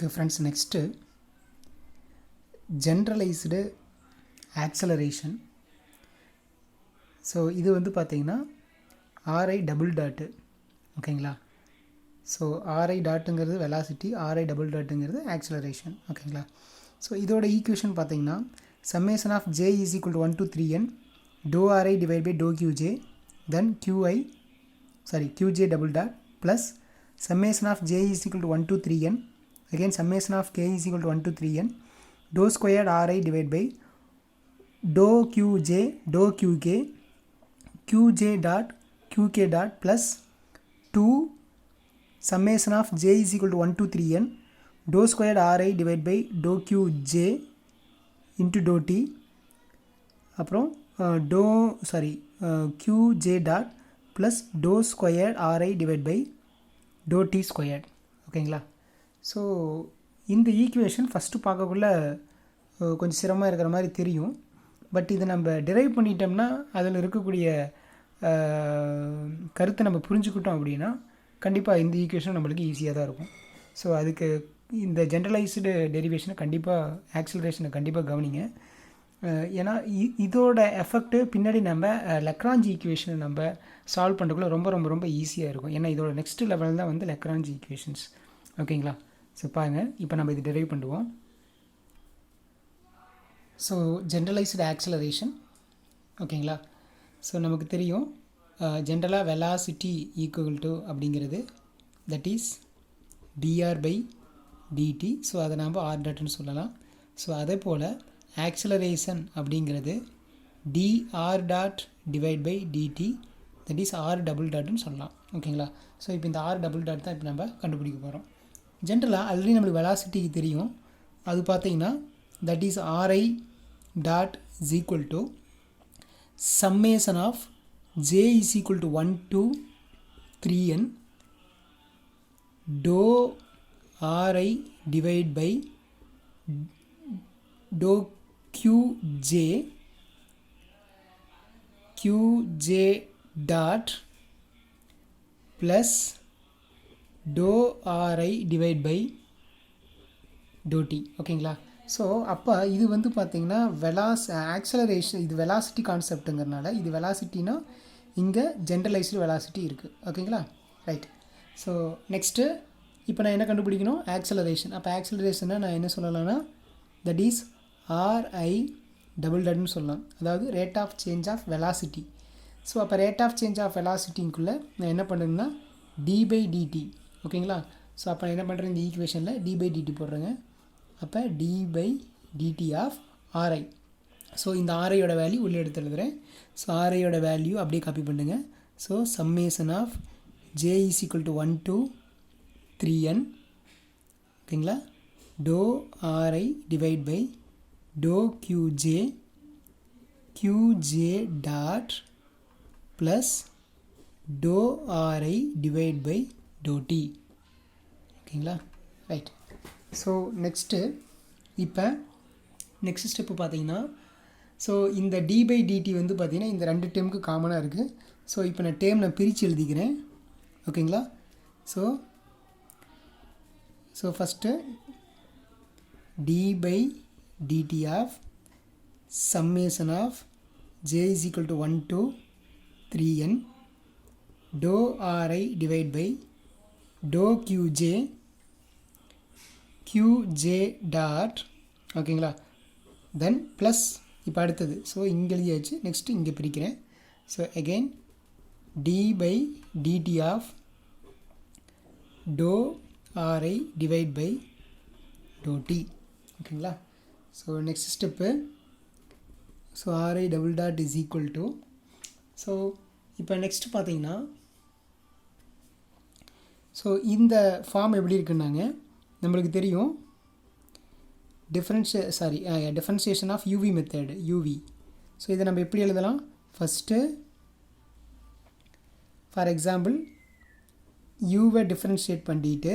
Okay friends, next generalized acceleration. So இது வந்து பார்த்திங்கன்னா ஆர்ஐ டபுள் டாட்டு ஓகேங்களா. ஸோ ஆர்ஐ டாட்டுங்கிறது வெலாசிட்டி, ஆர்ஐ டபுள் டாட்டுங்கிறது ஆக்சலரேஷன் ஓகேங்களா. ஸோ இதோட ஈக்குவேஷன் பார்த்திங்கன்னா summation of J is equal to 1 to 3n to RI divide by to Q J then QJ double dot plus summation of j is equal to 1 to 3n again summation of k is equal to 1 to 3n dou squared ri divided by dou qj dou qj dot qk dot plus 2 summation of j is equal to 1 to 3n dou squared ri divided by dou qj into dou t அப்புறம் qj dot plus dou squared ri divided by dou t squared ஓகேங்களா. So இந்த equation first பார்க்கக்குள்ள கொஞ்சம் சிரமமாக இருக்கிற மாதிரி தெரியும். But இதை நம்ம டிரைவ் பண்ணிட்டோம்னா அதில் இருக்கக்கூடிய கருத்தை நம்ம புரிஞ்சுக்கிட்டோம் அப்படின்னா கண்டிப்பாக இந்த ஈக்குவேஷன் நம்மளுக்கு ஈஸியாக தான் இருக்கும். ஸோ அதுக்கு இந்த ஜென்ரலைஸ்டு டெரிவேஷனை கண்டிப்பாக ஆக்சிலரேஷனை கண்டிப்பாக கவனிங்க. ஏன்னா இதோட எஃபெக்ட்டு பின்னாடி நம்ம லக்ராஞ்சி ஈக்குவேஷனை நம்ம சால்வ் பண்ணுறதுக்குள்ள ரொம்ப ரொம்ப ரொம்ப ஈஸியாக இருக்கும். ஏன்னா இதோட நெக்ஸ்ட் லெவல் தான் வந்து லக்ராஞ்சி ஈக்குவேஷன்ஸ் ஓகேங்களா. ஸோ பாருங்கள், இப்போ நம்ம இது டெரைவ் பண்ணுவோம். ஸோ ஜென்ரலைஸ்டு ஆக்சலரேஷன் ஓகேங்களா. ஸோ நமக்கு தெரியும் ஜென்ரலாக வெலாசிட்டி ஈக்குவல் டு அப்படிங்கிறது that is dr by dt. So அதை நாம் ஆர் டாட்னு சொல்லலாம். ஸோ அதே போல் ஆக்சலரேஷன் அப்படிங்கிறது dr dot divide by dt that is R double டாட்னு சொல்லலாம் ஓகேங்களா. ஸோ இப்போ இந்த ஆர் டபுள் டாட் தான் இப்போ நம்ம கண்டுபிடிக்க போகிறோம். ஜென்ரலாக ஆல்ரெடி நம்மளுக்கு வெலாசிட்டிக்கு தெரியும். அது பார்த்தீங்கன்னா that is R I dot is equal to summation of J is equal to 1 to 3n to RI divide by dou qj dot plus dou ri divide by dou t ஓகேங்களா. ஸோ அப்போ இது வந்து பார்த்திங்கன்னா acceleration, இது velocity கான்செப்ட்டுங்கிறனால இது வெலாசிட்டினா இங்கே generalised velocity இருக்குது ஓகேங்களா. ரைட். ஸோ நெக்ஸ்ட்டு இப்போ நான் என்ன கண்டுபிடிக்கணும், ஆக்சலரேஷன். அப்போ ஆக்சலரேஷனை நான் என்ன சொல்லலாம்னா தட் இஸ் ஆர்ஐ டபுள் டாட்னு சொல்லலாம், அதாவது rate of change of velocity. So அப்போ ரேட் ஆஃப் சேஞ்ச் ஆஃப் வெலாசிட்டிக்குள்ளே நான் என்ன பண்ணுறேன்னா டி பை டிடி ஓகேங்களா. ஸோ அப்போ நான் என்ன பண்ணுறேன், இந்த ஈக்குவேஷனில் டி பை டிடி போடுறேங்க. அப்போ D by DD of R I. So இந்த ஆர்ஐயோட வேல்யூ உள்ளே எடுத்து எழுதுகிறேன். ஸோ ஆர்ஐயோட வேல்யூ அப்படியே காப்பி பண்ணுங்க. So summation of J is equal to 1 to 3n ஓகேங்களா டோ RI divide by dou qj dot plus dou ri divide by dou t ஓகேங்களா. ரைட். ஸோ நெக்ஸ்ட்டு இப்போ நெக்ஸ்ட் ஸ்டெப்பு பார்த்தீங்கன்னா ஸோ இந்த D by DD வந்து பார்த்திங்கன்னா இந்த ரெண்டு டேர்முக்கு காமனாக இருக்குது. ஸோ இப்போ நான் டேர்ம் நான் பிரித்து எழுதிக்கிறேன் ஓகேங்களா. So first D by dt of summation of j is equal to 1 to 3n dou ri divide by dou qj dot ஓகேங்களா. தென் ப்ளஸ் இப்போ அடுத்தது ஸோ இங்கே எழுதியாச்சு. நெக்ஸ்ட்டு இங்கே பிரிக்கிறேன். So again D by DD of dou ri divide by dou t ஓகேங்களா. So next step so RI double dot is equal to so இப்போ next பார்த்தீங்கன்னா ஸோ இந்த ஃபார்ம் எப்படி இருக்குன்னாங்க நம்மளுக்கு தெரியும் differentiation of UV method UV. So இதை நம்ம எப்படி எழுதலாம், ஃபஸ்ட்டு ஃபார் எக்ஸாம்பிள் யூவை டிஃபரன்ஷியேட் பண்ணிட்டு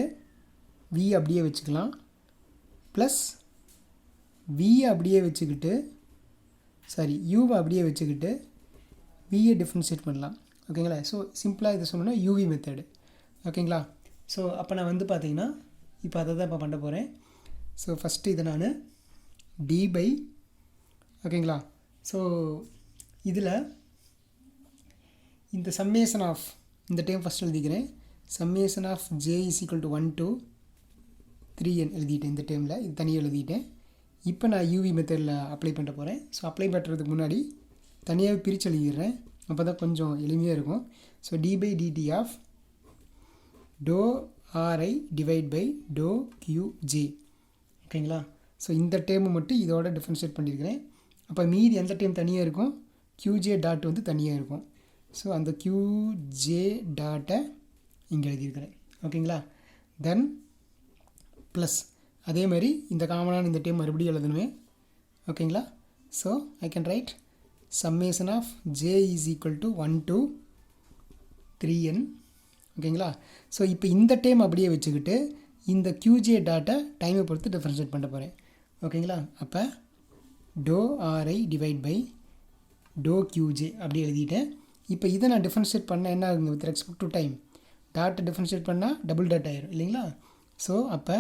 வி அப்படியே வச்சுக்கலாம் ப்ளஸ் வியை அப்படியே வச்சுக்கிட்டு யூவை அப்படியே வச்சுக்கிட்டு வியை டிஃப்ரென்ஷியேட் பண்ணலாம் ஓகேங்களா. ஸோ சிம்பிளாக இதை சொன்னோன்னா யூவி மெத்தடு ஓகேங்களா. ஸோ அப்போ நான் வந்து பார்த்தீங்கன்னா இப்போ அதை தான் இப்போ பண்ண போகிறேன். ஸோ ஃபஸ்ட்டு இதை நான் டி பை ஓகேங்களா. ஸோ இதில் இந்த சம்மேஷன் ஆஃப் இந்த டைம் ஃபஸ்ட் எழுதிக்கிறேன். Summation of J is equal to 1 to 3n எழுதிட்டேன். இந்த டைமில் இது தனியாக எழுதிட்டேன். இப்போ நான் யூவி மெத்தடில் அப்ளை பண்ண போகிறேன். ஸோ அப்ளை பண்ணுறதுக்கு முன்னாடி தனியாக பிரித்து எழுதிடுறேன், அப்போ தான் கொஞ்சம் எளிமையாக இருக்கும். So D by DD of dou RI divide by to Q J ஓகேங்களா. ஸோ இந்த டேர்மை மட்டும் இதோட டிஃப்ரென்ஷியேட் பண்ணியிருக்கிறேன். அப்போ மீதி எந்த டைம் தனியாக இருக்கும், கியூஜே டாட் வந்து தனியாக இருக்கும். ஸோ அந்த கியூஜே டாட்டை இங்கே எழுதியிருக்கிறேன் ஓகேங்களா. தென் ப்ளஸ் அதே மாதிரி இந்த காமனான இந்த டைம் மறுபடியும் எழுதணுமே ஓகேங்களா. So I can write summation of J is equal to 1 to 3n ஓகேங்களா. ஸோ இப்போ இந்த டைம் அப்படியே வச்சுக்கிட்டு இந்த கியூஜே டாட்டை டைமை பொறுத்து டிஃப்ரென்ஷியேட் பண்ண போகிறேன் ஓகேங்களா. அப்போ டோ RI divide by to Q J அப்படி எழுதிட்டேன். இப்போ இதை நான் டிஃப்ரென்ஷியேட் பண்ண என்ன ஆகுங்க, வித் ரெஸ்பெக்ட் டு டைம் டாட்டை டிஃப்ரென்ஷியேட் பண்ணால் டபுள் டாட் ஆயிரும் இல்லைங்களா. ஸோ அப்போ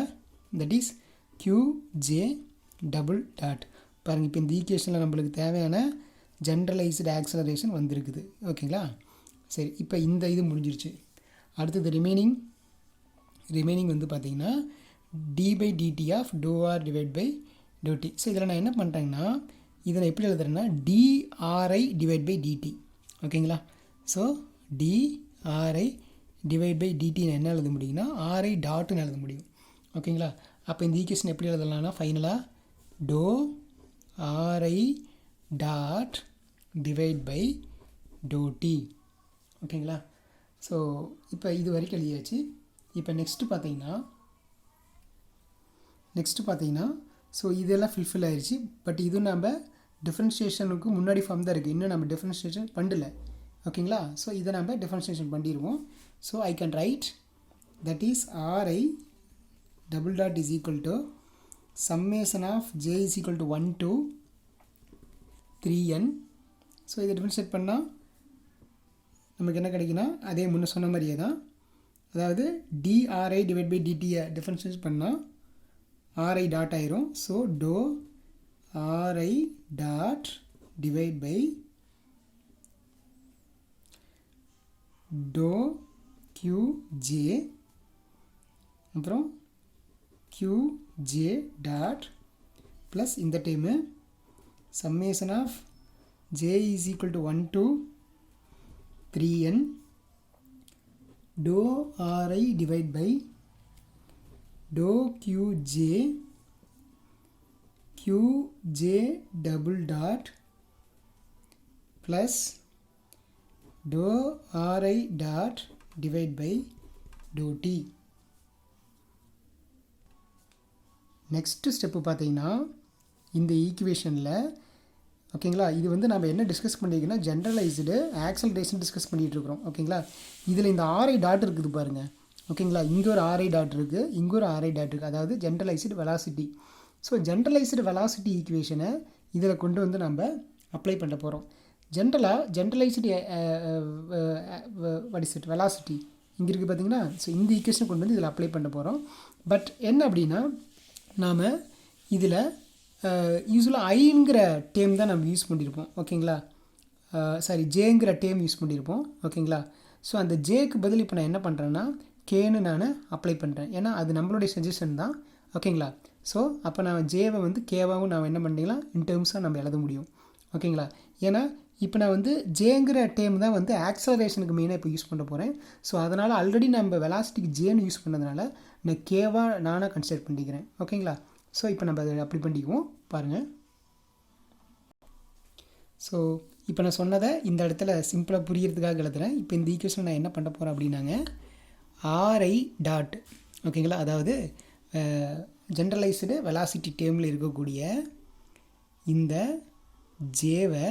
that is Q J double dot. பாருங்கள், இப்போ இந்த ஈக்குவேஷனில் நம்மளுக்கு தேவையான ஜென்ரலைஸ்டு ஆக்சலரேஷன் வந்திருக்குது ஓகேங்களா. சரி, இப்போ இந்த இது முடிஞ்சிருச்சு. அடுத்தது ரிமைனிங் வந்து பார்த்திங்கன்னா d by DD of dou r divide by to t. So இதில் நான் என்ன பண்ணுறேங்கன்னா இதை நான் எப்படி எழுதுறேன்னா டிஆர்ஐ டிவைட் பை டிடி ஓகேங்களா. So d r i divide by dt நான் என்ன எழுத முடியும்னா ஆர்ஐ டாட்டுன்னு எழுத முடியும் ஓகேங்களா. அப்போ இந்த ஈக்குவேஷன் எப்படி எழுதலாம்னா ஃபைனலாக dou r i dot divide by to t ஓகேங்களா. ஸோ இப்போ இது வரைக்கும் எழுதியாச்சு. இப்போ நெக்ஸ்ட்டு பார்த்தீங்கன்னா ஸோ இதெல்லாம் ஃபில்ஃபில் ஆயிடுச்சு. பட் இது நம்ம டிஃப்ரென்ஷியேஷனுக்கு முன்னாடி ஃபார்ம் தான் இருக்குது, இன்னும் நம்ம டிஃப்ரென்ஷியேஷன் பண்ணல ஓகேங்களா. ஸோ இதை நம்ம டிஃப்ரென்ஷியேஷன் பண்ணிடுவோம். So I can write that is RI double dot is equal to summation of J is equal to 1 to 3n. So இதை டிஃப்ரென்ஷியேட் பண்ணால் நமக்கு என்ன கிடைக்குன்னா அதே முன்ன சொன்ன மாதிரியே தான், அதாவது டிஆர்ஐ டிவைட் பை டிடியை டிஃப்ரென்ஷியேட் பண்ணால் ஆர்ஐ டாட் ஆயிரும். So dou r i dot divide by to q j அப்புறம் கியூஜே டாட் ப்ளஸ் இந்த time summation of J is equal to 1 to 3n dou ri divide by dou qj double dot plus dou ri dot divide by dou t. Next step பார்த்தீங்கன்னா இந்த ஈக்குவேஷனில் ஓகேங்களா, இது வந்து நம்ம என்ன டிஸ்கஸ் பண்ணியிருக்கோன்னா ஜென்ரலைஸ்டு ஆக்சலரேஷன் டிஸ்கஸ் பண்ணிகிட்டு இருக்கிறோம் ஓகேங்களா. இதில் இந்த ஆர்ஐ டாட் இருக்குது பாருங்கள் ஓகேங்களா, இங்கே ஒரு ஆர்ஐ டாட் இருக்குது, இங்கே ஒரு ஆர்ஐ டாட் இருக்குது, அதாவது generalised velocity. So generalised velocity ஈக்குவேஷனை இதில் கொண்டு வந்து நம்ம அப்ளை பண்ண போகிறோம். Generalised what is it velocity இங்கே இருக்குது பார்த்தீங்கன்னா. ஸோ இந்த ஈக்குவேஷனை கொண்டு வந்து இதில் அப்ளை பண்ண போகிறோம். பட் என்ன அப்படின்னா நாம் இதில் யூஸ்வலாக ஐங்கிற டேம் தான் நம்ம யூஸ் பண்ணியிருப்போம் ஓகேங்களா. சாரி ஜேங்கிற டேம் யூஸ் பண்ணியிருப்போம் ஓகேங்களா. ஸோ அந்த ஜேக்கு பதில் இப்போ நான் என்ன பண்ணுறேன்னா கேன்னு நான் அப்ளை பண்ணுறேன், ஏன்னா அது நம்மளுடைய சஜஷன் தான் ஓகேங்களா. ஸோ அப்போ நான் ஜேவை வந்து கேவாகவும் நான் என்ன பண்ணிக்கலாம் இன் டேர்ம்ஸாக நம்ம எழுத முடியும் ஓகேங்களா. ஏன்னா இப்போ நான் வந்து ஜேங்கிற டேம் தான் வந்து ஆக்சலரேஷனுக்கு மெயினாக இப்போ யூஸ் பண்ண போகிறேன். ஸோ அதனால் ஆல்ரெடி நம்ம வெலாசிட்டிக்கு ஜேன்னு யூஸ் பண்ணதுனால நான் கேவாக நானாக கன்சிடர் பண்ணிக்கிறேன் ஓகேங்களா. ஸோ இப்போ நம்ம அதை அப்படி பண்ணிக்குவோம் பாருங்கள். ஸோ இப்போ நான் சொன்னதை இந்த இடத்துல சிம்பிளாக புரியறதுக்காக எழுதுகிறேன். இப்போ இந்த ஈக்குவேஷன் நான் என்ன பண்ண போகிறேன் அப்படின்னாங்க ஆர்ஐ டாட் ஓகேங்களா, அதாவது ஜென்ரலைஸ்டு வெலாசிட்டி டேர்மில் இருக்கக்கூடிய இந்த ஜேவை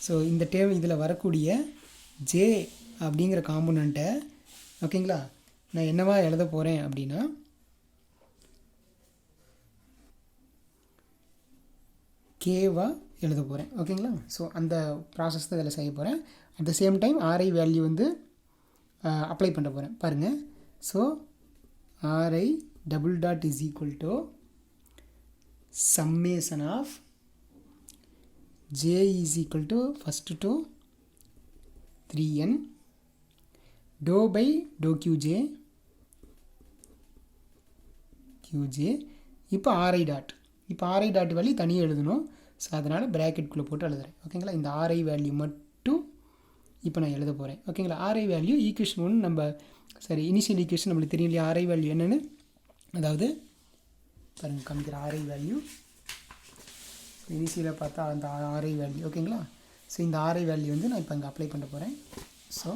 ஸோ இந்த டேர்ம் இதில் வரக்கூடிய ஜே அப்படிங்கிற காம்போனண்ட்டை ஓகேங்களா நான் என்னவா எழுத போகிறேன் அப்படின்னா கேவாக எழுத போகிறேன் ஓகேங்களா. ஸோ அந்த ப்ராசஸ் தான் இதில் செய்ய போகிறேன். At the same time r i value வந்து அப்ளை பண்ண போகிறேன் பாருங்கள். So RI double dot is equal to summation of j is equal to first to 3n dou by dou qj இப்போ ஆர்ஐ டாட் வேல்யூ தனியாக எழுதணும். ஸோ அதனால் ப்ராக்கெட்குள்ளே போட்டு எழுதுறேன். ஓகேங்களா, இந்த ஆர்ஐ வேல்யூ மட்டும் இப்போ நான் எழுத போகிறேன். ஓகேங்களா, ஆர்ஐ வேல்யூ ஈக்குவேஷன் ஒன்று நம்ம இனிஷியல் ஈக்குவேஷன் நம்மளுக்கு தெரியும் இல்லையா ஆர்ஐ வேல்யூ என்னென்னு. அதாவது பாருங்கள் காமிக்கிற ஆர்ஐ வேல்யூ இனிஷியலாக பார்த்தா அந்த ஆர்ஐ வேல்யூ. ஓகேங்களா, ஸோ இந்த ஆர்ஐ வேல்யூ வந்து நான் இப்போ அங்கே அப்ளை பண்ண போகிறேன். ஸோ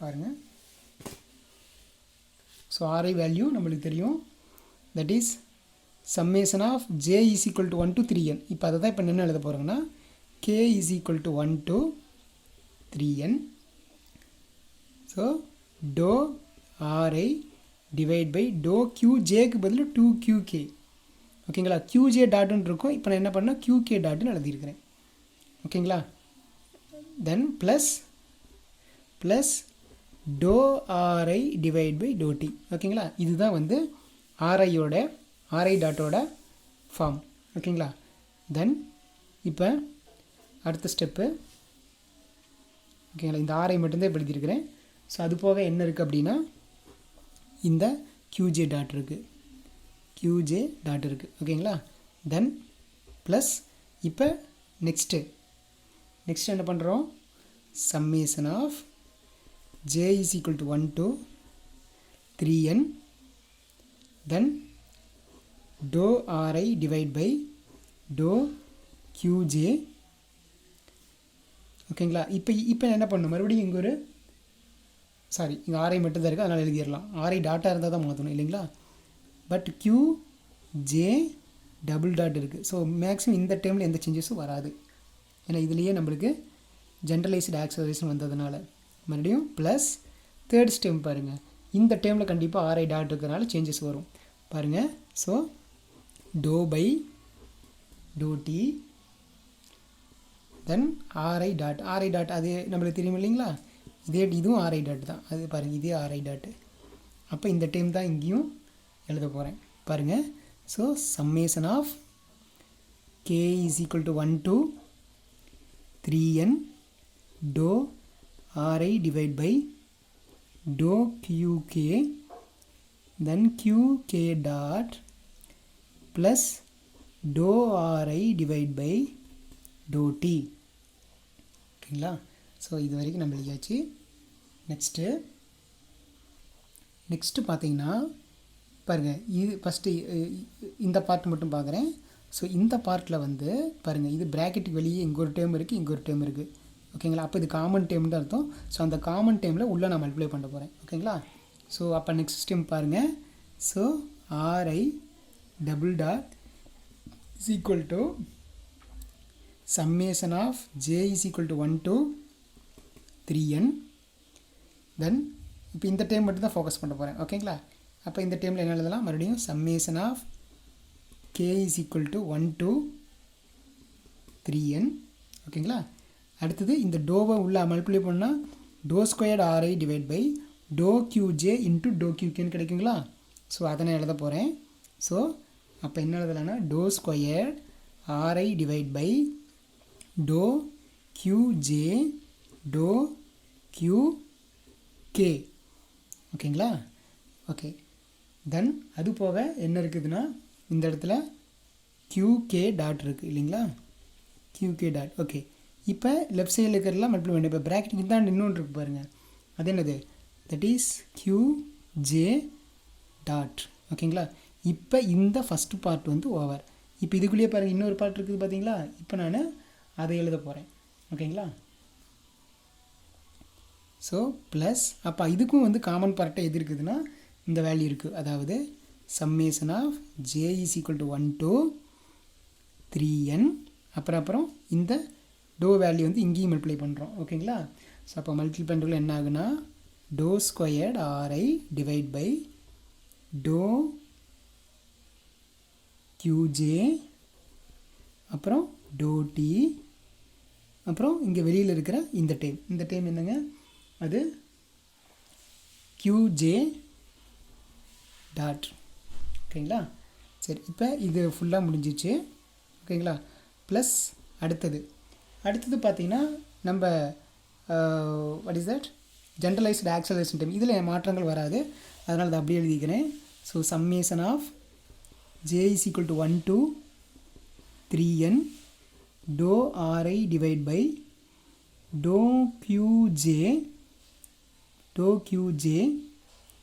பாருங்கள், ஸோ ஆர்ஐ வேல்யூ நம்மளுக்கு தெரியும். That is summation of j is equal to 1 to 3n. இப்போ அதை தான் இப்போ என்ன எழுத போகிறோங்கன்னா k is equal to 1 to 3n. So dou ri divide by dou qjக்கு பதில் 2qk. ஓகேங்களா, qj டாட்டுன்னு இருக்கும். இப்போ நான் என்ன பண்ணேன் qk டாட்டுன்னு எழுதியிருக்கிறேன். ஓகேங்களா, then plus dou ri divide by dou t. ஓகேங்களா, இதுதான் வந்து ஆர்ஐ டாட்டோட ஃபார்ம். ஓகேங்களா, தென் இப்போ அடுத்த ஸ்டெப்பு. ஓகேங்களா, இந்த ஆர்ஐ மட்டும்தான் இப்போ எழுதியிருக்கிறேன். ஸோ அது போக என்ன இருக்குது அப்படின்னா இந்த qj டாட் இருக்குது. ஓகேங்களா, தென் ப்ளஸ் இப்போ நெக்ஸ்ட்டு என்ன பண்ணுறோம், summation of j is equal to 1 to 3n then dou ri divide by dou qj. ஓகேங்களா, இப்போ என்ன பண்ணணும், மறுபடியும் இங்கே ஒரு இங்கே ஆர்ஐ மட்டும் தான் இருக்குது, அதனால் எழுதிடலாம். ஆர்ஐ டாட்டாக இருந்தால் தான் மாற்றணும் இல்லைங்களா. பட் qj டபுள் டாட் இருக்குது. ஸோ மேக்ஸிமம் இந்த டைமில் எந்த சேஞ்சஸும் வராது. ஏன்னா இதுலேயே நம்மளுக்கு ஜென்ரலைஸ்டு ஆக்சலரேஷன் வந்ததுனால. மறுபடியும் ப்ளஸ் தேர்ட் ஸ்டெம் பாருங்கள், இந்த டைமில் கண்டிப்பாக ஆர்ஐ டாட் இருக்கிறனால சேஞ்சஸ் வரும் பாருங்கள். So dou by dou t then r i dot அது நம்மளுக்கு தெரியும் இல்லைங்களா. இதுவும் ஆர்ஐ டாட் தான். அது பாருங்கள், இதே ஆர்ஐ டாட்டு. அப்போ இந்த டைம் தான் இங்கேயும் எழுத போகிறேன் பாருங்கள். So summation of k is equal to 1 to 3n dou ri divide by dou qk then qk dot plus dou ri divide by dou t. ஓகேங்களா, ஸோ இது வரைக்கும் நம்ம எழுதியாச்சு. நெக்ஸ்ட்டு பார்த்தீங்கன்னா பாருங்கள், இது ஃபஸ்ட்டு இந்த பார்ட் மட்டும் பார்க்குறேன். ஸோ இந்த பார்ட்டில் வந்து பாருங்கள், இது ப்ராக்கெட்டுக்கு வெளியே இங்கே ஒரு டேர்ம் இருக்குது, இங்கே ஒரு டேர்ம் இருக்குது. ஓகேங்களா, அப்போ இது காமன் டேர்ம் தான் அர்த்தம். ஸோ அந்த காமன் டேர்மில் உள்ளே நான் மல்டிப்ளை பண்ண போகிறேன். ஓகேங்களா, ஸோ அப்போ நெக்ஸ்ட் ஸ்டெம் பாருங்கள். So RI double dot is equal to summation of j is equal to 1 to 3n then இப்போ இந்த டைம் மட்டும் தான் ஃபோக்கஸ் பண்ண போகிறேன். ஓகேங்களா, அப்போ இந்த டைமில் என்ன எழுதலாம், மறுபடியும் summation of k is equal to 1 to 3n. ஓகேங்களா, அடுத்தது இந்த டோவை உள்ள மல்டிப்ளை பண்ணால் dou squared RI divide by dou qj into dou qkன்னு கிடைக்குங்களா. ஸோ அதை நான் எழுத போகிறேன். ஸோ அப்போ என்ன எழுதலாம்னா dou squared RI divide by dou qj dou qk. ஓகேங்களா, ஓகே. தென் அது போக என்ன இருக்குதுன்னா இந்த இடத்துல qk டாட் இருக்குது இல்லைங்களா, qk டாட். ஓகே, இப்போ லெஃப்ட் சைடில் இருக்கிறதெல்லாம் மல்டிப்ளை பண்ணி இப்போ ப்ராக்கெட் இதான் இன்னொன்று இருக்குது பாருங்கள், அது என்னது, தட் இஸ் qj டாட். ஓகேங்களா, இப்போ இந்த ஃபஸ்ட்டு பார்ட் வந்து ஓவர். இப்போ இதுக்குள்ளேயே பாருங்கள் இன்னொரு பார்ட் இருக்குது பார்த்தீங்களா. இப்போ நான் அதை எழுத போகிறேன். ஓகேங்களா, ஸோ ப்ளஸ் அப்போ இதுக்கும் வந்து காமன் பார்ட்டை எது இருக்குதுன்னா இந்த வேல்யூ இருக்குது. அதாவது summation of j is equal to 1 to 3n அப்புறம் இந்த டோ வேல்யூ வந்து இங்கேயும் மல்டிப்ளை பண்ணுறோம். ஓகேங்களா, ஸோ அப்போ மல்டிப்ளை பண்ணுறதுல என்ன ஆகுனா dou squared RI divide by dou qj அப்புறம் dou t அப்புறம் இங்கே வெளியில் இருக்கிற இந்த டைம் என்னங்க, அது கியூஜே டாட். ஓகேங்களா? சரி, இப்போ இது ஃபுல்லாக முடிஞ்சிச்சு. ஓகேங்களா? ப்ளஸ் அடுத்தது பார்த்தீங்கன்னா நம்ம what is that generalized acceleration time. இதில் மாற்றங்கள் வராது, அதனால் அதை அப்படியே எழுதிக்கிறேன். So summation of J is equal to 1 to 3n to RI divide by to q j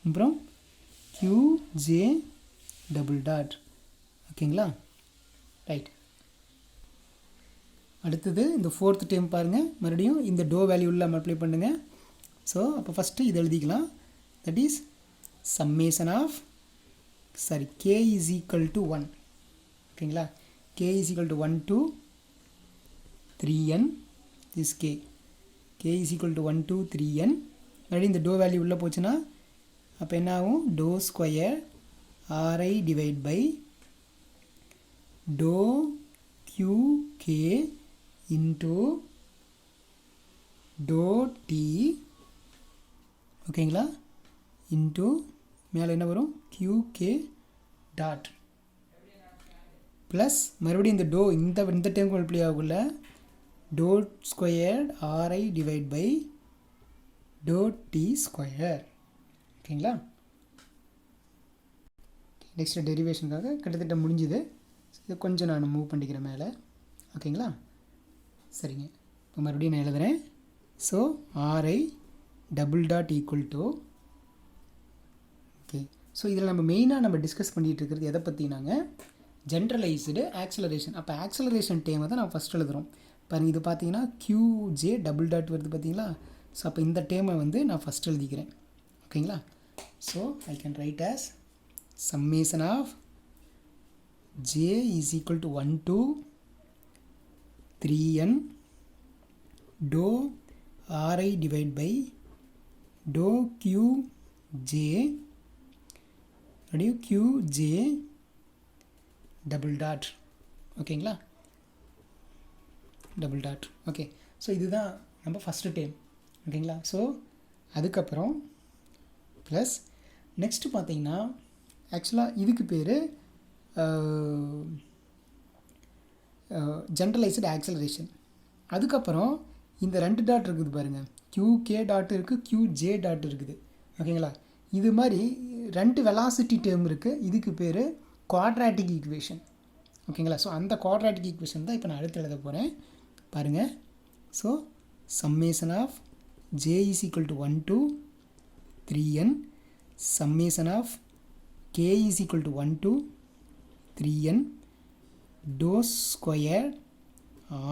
அப்புறம் கியூஜே டபுள் டாட். ஓகேங்களா? ரைட். அடுத்தது இந்த ஃபோர்த் டைம் பாருங்கள், மறுபடியும் இந்த டோ வேல்யூவில் மல்டிப்ளை பண்ணுங்கள். ஸோ அப்போ ஃபஸ்ட்டு இது எழுதிக்கலாம். That is summation of k is equal to 1. ஓகேங்களா? k is equal to 1 to 3n this k is equal to 1 to 3n. மறுபடியும் இந்த டோ வேல்யூ உள்ளே போச்சுன்னா அப்போ என்ன ஆகும்? Dou square RI divide by dou QK into dou t. ஓகேங்களா? Into மேலே என்ன வரும்? QK டாட் ப்ளஸ் மறுபடியும் இந்த டோ இந்த டைம் மல்டிப்ளை ஆகுள்ள டோ squared RI divide by to D square. ஓகேங்களா? நெக்ஸ்ட் டெரிவேஷனுக்காக கிட்டத்தட்ட முடிஞ்சுது. இது கொஞ்சம் நான் மூவ் பண்ணிக்கிறேன் மேலே. ஓகேங்களா? சரிங்க, இப்போ மறுபடியும் நான் எழுதுகிறேன். So RI double dot equal to. Okay, so இதில் நம்ம மெயினாக டிஸ்கஸ் பண்ணிகிட்டு இருக்கிறது எதை பற்றினாங்க? Generalised acceleration. அப்போ ஆக்சலரேஷன் டேமை தான் நான் ஃபஸ்ட் எழுதுகிறோம். பாருங்கள், இது பார்த்தீங்கன்னா கியூஜே டபுள் டாட் வருது பார்த்தீங்களா? ஸோ அப்போ இந்த டேமை நான் ஃபஸ்ட் எழுதிக்கிறேன். ஓகேங்களா? So I can write as summation of J is equal to 1 to 3n to RI divide by to Q J QJ double dot. ஓகேங்களா? Double dot. ஓகே, ஸோ இதுதான் நம்ம ஃபஸ்ட்டு டைம். ஓகேங்களா? ஸோ அதுக்கப்புறம் ப்ளஸ் நெக்ஸ்ட்டு பார்த்தீங்கன்னா ஆக்சுவலாக இதுக்கு பேர் generalised acceleration. அதுக்கப்புறம் இந்த 2 டாட் இருக்குது பாருங்கள், QK டாட் இருக்குது, QJ டாட் இருக்குது. ஓகேங்களா? இது மாதிரி 2 வெலாசிட்டி டேர்ம் இருக்குது. இதுக்கு பேர் குவாட்ராட்டிக் ஈக்குவேஷன். ஓகேங்களா? ஸோ அந்த குவாட்ராட்டிக் ஈக்குவேஷன் தான் இப்போ நான் அடுத்து எழுத போகிறேன். பாருங்கள். So summation of J is equal to 1 to 3n summation of k is equal to 1 to 3n to square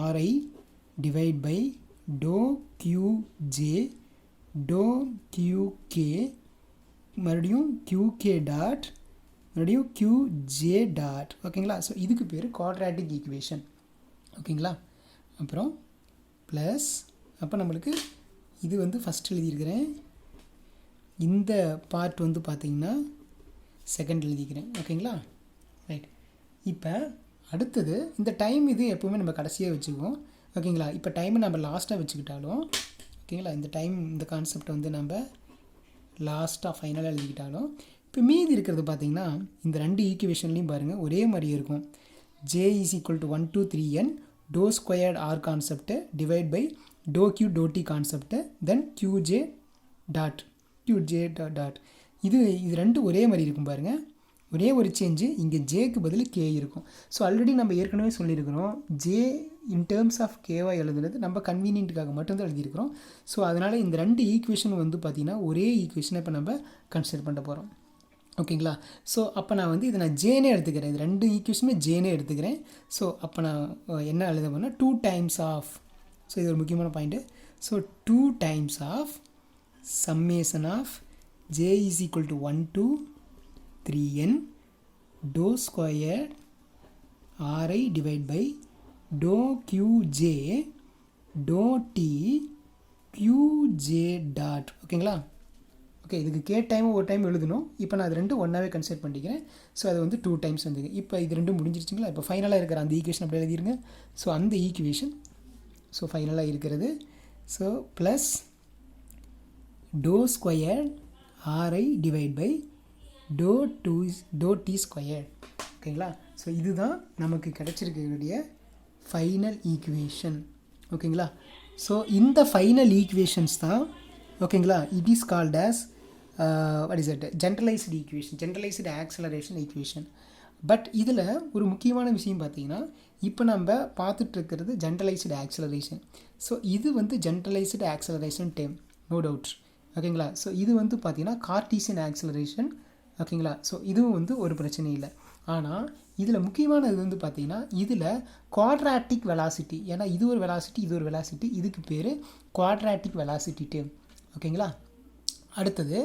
RI divide by to QJ டோ கியூகே மறுபடியும் QK டாட் மறுபடியும் QJ டாட். ஓகேங்களா? ஸோ இதுக்கு பேர் குவாட்ராட்டிக் ஈக்குவேஷன். ஓகேங்களா? அப்புறம் plus அப்போ நம்மளுக்கு இது ஃபஸ்ட் எழுதியிருக்கிறேன். இந்த பார்ட் பார்த்திங்கன்னா செகண்ட் எழுதிக்கிறேன். ஓகேங்களா? ரைட். இப்போ அடுத்தது இந்த டைம் இது எப்போவுமே நம்ம கடைசியாக வச்சுக்குவோம். ஓகேங்களா? இப்போ டைமை நம்ம லாஸ்ட்டாக வச்சுக்கிட்டாலும் ஓகேங்களா, இந்த டைம் இந்த கான்செப்டை நம்ம லாஸ்ட்டாக ஃபைனலாக எழுதிக்கிட்டாலும் இப்போ மீதி இருக்கிறது பார்த்திங்கன்னா இந்த 2 ஈக்குவேஷன்லேயும் பாருங்கள் ஒரே மாதிரியே இருக்கும். J is equal to 1 to 3n dou squared r concept divide by dou q dou t concept then QJ dot dot. இது 2 ஒரே மாதிரி இருக்கும் பாருங்கள். ஒரே ஒரு சேஞ்சு, இங்கே ஜேக்கு பதில் கே இருக்கும். ஸோ ஆல்ரெடி நம்ம ஏற்கனவே சொல்லியிருக்கிறோம், ஜே இன் டேர்ம்ஸ் ஆஃப் கேவாக எழுதுனது நம்ம கன்வீனியன்ட்டுக்காக மட்டும்தான் எழுதியிருக்கிறோம். ஸோ அதனால் இந்த 2 ஈக்குவேஷன் பார்த்திங்கன்னா ஒரே ஈக்குவேஷனை இப்போ நம்ம கன்சிடர் பண்ண போகிறோம். ஓகேங்களா? ஸோ அப்போ நான் இதை நான் ஜேனே எடுத்துக்கிறேன். இது 2 ஈக்குவேஷனுமே ஜேனே எடுத்துக்கிறேன். ஸோ அப்போ நான் என்ன எழுத போனால் 2 times ஆஃப். ஸோ இது ஒரு முக்கியமான point. So 2 times of summation of J is equal to 1 to 3n to square RI divide by to QJ dou t q j dot. ஓகேங்களா? ஓகே, இதுக்கு டைம் ஒரு டைம் எழுதணும். இப்போ நான் அது 2 ஒன்றாவே கன்சிடர் பண்ணிக்கிறேன். ஸோ அது 2 times வந்துங்க. இப்போ இது 2 முடிஞ்சிருச்சுங்களா? இப்போ ஃபைனலாக இருக்கிற அந்த ஈக்குவேஷன் அப்படி எழுதிருங்க. ஸோ அந்த ஈக்குவேஷன் ஃபைனலாக இருக்கிறது. So plus dou square RI divide by to D square. ஓகேங்களா? ஸோ இதுதான் நமக்கு கிடச்சிருக்கக்கூடிய ஃபைனல் ஈக்குவேஷன். ஓகேங்களா? ஸோ இந்த ஃபைனல் ஈக்குவேஷன்ஸ் தான் ஓகேங்களா it is called as what is it generalized equation, generalized acceleration equation. But இதில் ஒரு முக்கியமான விஷயம் பார்த்தீங்கன்னா இப்போ நம்ம பார்த்துட்ருக்கிறது ஜென்ரலைஸ்டு ஆக்சலரேஷன். ஸோ இது வந்து generalized acceleration term, no doubt. ஓகேங்களா? ஸோ இது வந்து பார்த்தீங்கன்னா கார்ட்டீசியன் ஆக்சலரேஷன். ஓகேங்களா? ஸோ இதுவும் வந்து ஒரு பிரச்சனை இல்லை. ஆனால் இதில் முக்கியமானது வந்து பார்த்திங்கன்னா இதில் குவாட்ராட்டிக் வெலாசிட்டி, ஏன்னா இது ஒரு வெலாசிட்டி இது ஒரு வெலாசிட்டி, இதுக்கு பேர் குவாட்ராட்டிக் வெலாசிட்டி டேர்ம். ஓகேங்களா? அடுத்தது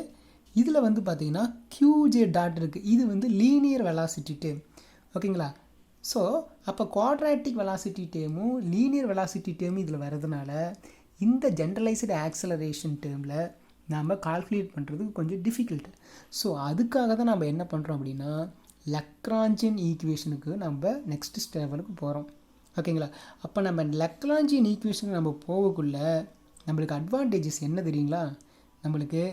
இதில் வந்து பார்த்திங்கன்னா QJ டாட் இருக்குது, இது வந்து லீனியர் வெலாசிட்டி டேர்ம். ஓகேங்களா? ஸோ அப்போ குவாட்ராட்டிக் வெலாசிட்டி டேர்மும் லீனியர் வெலாசிட்டி டேர்மும் இதில் வர்றதுனால இந்த ஜென்ரலைஸ்டு ஆக்சலரேஷன் டேர்மில் நாம் கால்குலேட் பண்ணுறது கொஞ்சம் டிஃபிகல்ட்டு. ஸோ அதுக்காக தான் நம்ம என்ன பண்ணுறோம் அப்படின்னா லக்ராஞ்சியன் ஈக்குவேஷனுக்கு நம்ம நெக்ஸ்ட் ஸ்டெவலுக்கு போகிறோம். ஓகேங்களா? அப்போ நம்ம லக்ராஞ்சியன் ஈக்குவேஷனுக்கு நம்ம போகக்குள்ள நம்மளுக்கு அட்வான்டேஜஸ் என்ன தெரியுங்களா? நம்மளுக்கு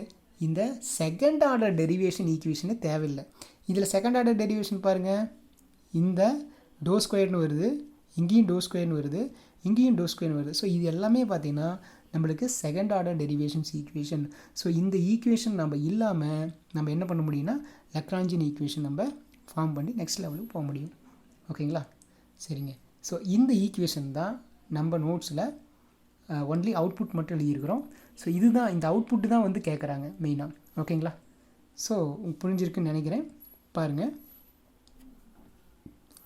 இந்த செகண்ட் ஆர்டர் டெரிவேஷன் ஈக்குவேஷனு தேவையில்லை. இதில் செகண்ட் ஆர்டர் டெரிவேஷன் பாருங்கள், இந்த டோ ஸ்கொயர்னு வருது, இங்கேயும் டோ ஸ்கொயர்னு வருது, இங்கேயும் டோ ஸ்கொயர்னு வருது. ஸோ இது எல்லாமே பார்த்திங்கன்னா நம்மளுக்கு second order derivations equation. So இந்த ஈக்குவேஷன் நம்ம இல்லாமல் நம்ம என்ன பண்ண முடியும்னா லக்ராஞ்சியன் ஈக்குவேஷன் நம்ம ஃபார்ம் பண்ணி நெக்ஸ்ட் லெவலுக்கு போக முடியும். ஓகேங்களா? சரிங்க. ஸோ இந்த ஈக்குவேஷன் தான் நம்ம நோட்ஸில் ஒன்லி அவுட்புட் மட்டும் எழுதியிருக்கிறோம். ஸோ இதுதான் இந்த அவுட்புட்டு தான் வந்து கேட்குறாங்க மெயினாக. ஓகேங்களா? ஸோ புரிஞ்சிருக்குன்னு நினைக்கிறேன். பாருங்கள்.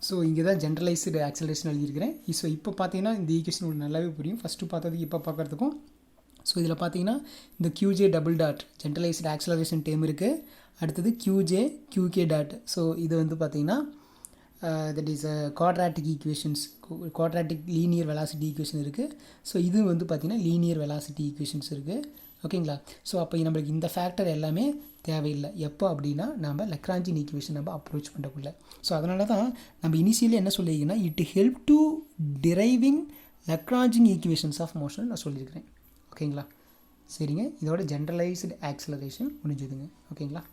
ஸோ இங்கே தான் ஜென்ரலைஸ்டு ஆக்சலரேஷன் எழுதியிருக்கிறேன். ஸோ இப்போ பார்த்தீங்கன்னா இந்த ஈக்குவேஷன் உங்களுக்கு நல்லாவே புரியும், ஃபஸ்ட்டு பார்த்ததுக்கு இப்போ பார்க்குறதுக்கும். ஸோ இதில் பார்த்தீங்கன்னா இந்த QJ double dot generalised acceleration term இருக்குது. அடுத்தது QK டாட். ஸோ இது வந்து பார்த்தீங்கன்னா that is quadratic equations, quadratic linear velocity equation இருக்குது. ஸோ இது வந்து பார்த்திங்கன்னா லீனியர் வெலாசிட்டி ஈக்குவேஷன்ஸ் இருக்குது. ஓகேங்களா? ஸோ அப்போ நம்மளுக்கு இந்த ஃபேக்டர் எல்லாமே தேவையில்லை. எப்போ அப்படின்னா நம்ம லக்ராஞ்சியன் ஈக்குவேஷன் நம்ம அப்ரோச் பண்ணுறக்குள்ள. ஸோ அதனால தான் நம்ம இனிஷியலி என்ன சொல்லியிருக்கேன்னா it help to deriving Lagrangian equations of motion நான் சொல்லியிருக்கிறேன். ஓகேங்களா? சரிங்க. இதோட ஜென்ரலைஸ்டு ஆக்சலரேஷன் முடிஞ்சுதுங்க. ஓகேங்களா?